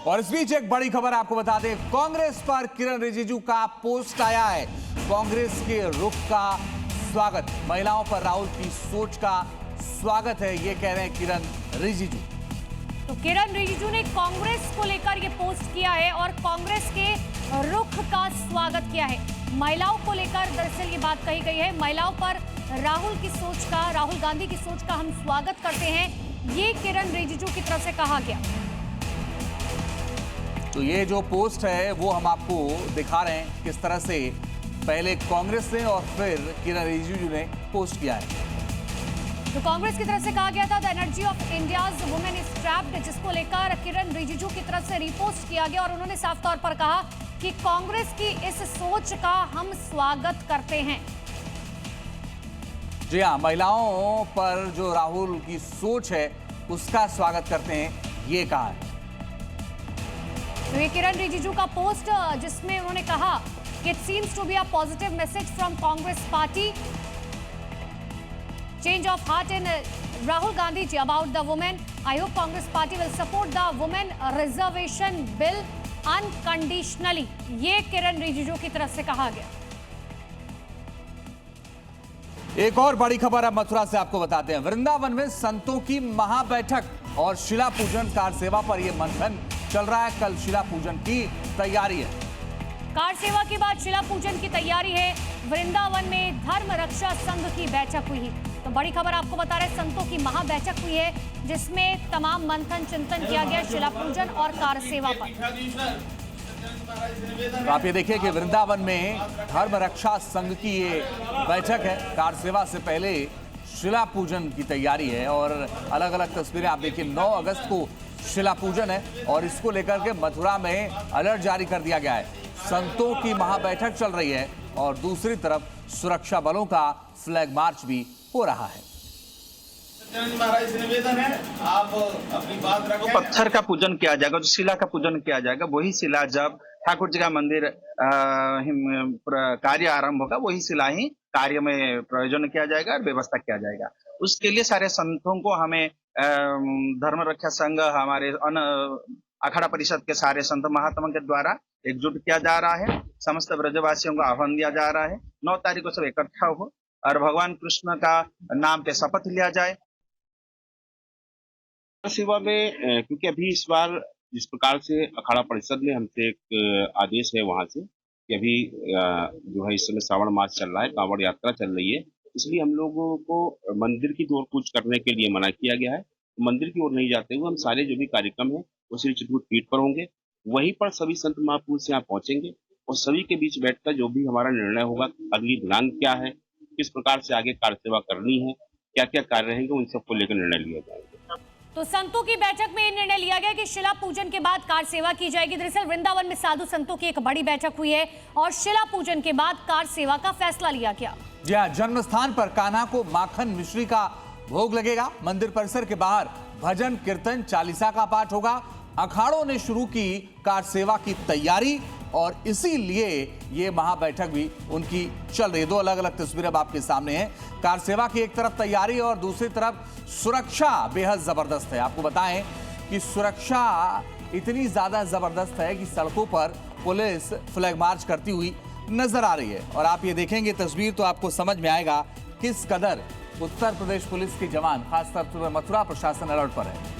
और इस बीच एक बड़ी खबर आपको बता दें, कांग्रेस पर किरण रिजिजू का पोस्ट आया है। कांग्रेस के रुख का स्वागत, महिलाओं पर राहुल की सोच का स्वागत है, ये कह रहे हैं किरण रिजिजू। तो किरण रिजिजू ने कांग्रेस को लेकर ये पोस्ट किया है और कांग्रेस के रुख का स्वागत किया है। महिलाओं को लेकर दरअसल ये बात कही गई है, महिलाओं पर राहुल की सोच का, राहुल गांधी की सोच का हम स्वागत करते हैं, ये किरण रिजिजू की तरफ से कहा गया। तो ये जो पोस्ट है वो हम आपको दिखा रहे हैं किस तरह से पहले कांग्रेस ने और फिर किरण रिजिजू ने पोस्ट किया है। तो कांग्रेस की तरफ से कहा गया था the energy of India's women is trapped, जिसको लेकर किरण रिजिजू की तरफ से रिपोस्ट किया गया और उन्होंने साफ तौर पर कहा कि कांग्रेस की इस सोच का हम स्वागत करते हैं। जी हाँ, महिलाओं पर जो राहुल की सोच है उसका स्वागत करते हैं, ये कहा है। तो ये किरण रिजिजू का पोस्ट जिसमें उन्होंने कहा कि it seems to be a positive message from Congress party, change of heart in Rahul Gandhi ji about the women. I hope Congress party will support the women reservation bill unconditionally, ये किरण रिजिजू की तरफ से कहा गया। एक और बड़ी खबर अब मथुरा से आपको बताते हैं। वृंदावन में संतों की महाबैठक और शिला पूजन कार सेवा पर यह मंथन चल रहा है। कल शिला पूजन की तैयारी है। कार सेवा के बाद शिला पूजन की तैयारी है। वृंदावन में धर्म रक्षा संघ की बैठक हुई। तो बड़ी खबर आपको बता रहे, संतों की महाबैठक हुई है जिसमें तमाम मंथन चिंतन किया गया शिला पूजन और कार सेवा पर। तो आप ये देखिए कि वृंदावन में धर्म रक्षा संघ की ये बैठक है। कार सेवा से पहले शिला पूजन की तैयारी है और अलग अलग तस्वीरें आप देखिए। 9 अगस्त को शिला पूजन है और इसको लेकर के मथुरा में अलर्ट जारी कर दिया गया है। संतों की महाबैठक चल रही है और दूसरी तरफ सुरक्षा बलों का फ्लैग मार्च भी हो रहा है। महाराज से निवेदन है, आप अपनी बात रखें। पत्थर का पूजन किया जाएगा, जो शिला का पूजन किया जाएगा, वही शिला जब ठाकुर जी का मंदिर कार्य आरंभ होगा, वही शिला ही कार्य में प्रयोजन किया जाएगा और व्यवस्था किया जाएगा। उसके लिए सारे संतों को हमें धर्म रक्षा संघ, हमारे अखाड़ा परिषद के सारे संत महात्मा के द्वारा एकजुट किया जा रहा है। समस्त ब्रजवासियों को आह्वान दिया जा रहा है 9 तारीख को सब इकट्ठा हो और भगवान कृष्ण का नाम पे शपथ लिया जाए। सेवा में क्योंकि अभी इस बार जिस प्रकार से अखाड़ा परिषद ने हमसे एक आदेश है वहां से कि अभी जो है इस समय श्रावण मास चल रहा है, कांवड़ यात्रा चल रही है, इसलिए हम लोगों को मंदिर की ओर कूच करने के लिए मना किया गया है। तो मंदिर की ओर नहीं जाते हुए हम सारे जो भी कार्यक्रम है वो श्री चित्रकूट पीठ पर होंगे। वहीं पर सभी संत महापुरुष यहाँ पहुंचेंगे और सभी के बीच बैठकर जो भी हमारा निर्णय होगा, अगली दिनांक क्या है, किस प्रकार से आगे कार्य सेवा करनी है, क्या क्या कार्य रहेंगे, उन सबको लेकर निर्णय लिया जाएगा। तो संतों की बैठक में निर्णय लिया गया कि शिला पूजन के बाद कार सेवा की जाएगी। दरअसल वृंदावन में साधु संतों की एक बड़ी बैठक हुई है और शिला पूजन के बाद कार सेवा का फैसला लिया गया। जी हाँ, जन्म स्थान पर कान्हा को माखन मिश्री का भोग लगेगा। मंदिर परिसर के बाहर भजन कीर्तन चालीसा का पाठ होगा। अखाड़ों ने शुरू की कार सेवा की तैयारी और इसीलिए ये महाबैठक भी उनकी चल रही है। 2 अलग अलग तस्वीरें अब आपके सामने हैं। कार सेवा की एक तरफ तैयारी और दूसरी तरफ सुरक्षा बेहद जबरदस्त है। आपको बताएं कि सुरक्षा इतनी ज्यादा जबरदस्त है कि सड़कों पर पुलिस फ्लैग मार्च करती हुई नजर आ रही है। और आप ये देखेंगे तस्वीर तो आपको समझ में आएगा किस कदर उत्तर प्रदेश पुलिस के जवान, खासतौर पर मथुरा प्रशासन अलर्ट पर है।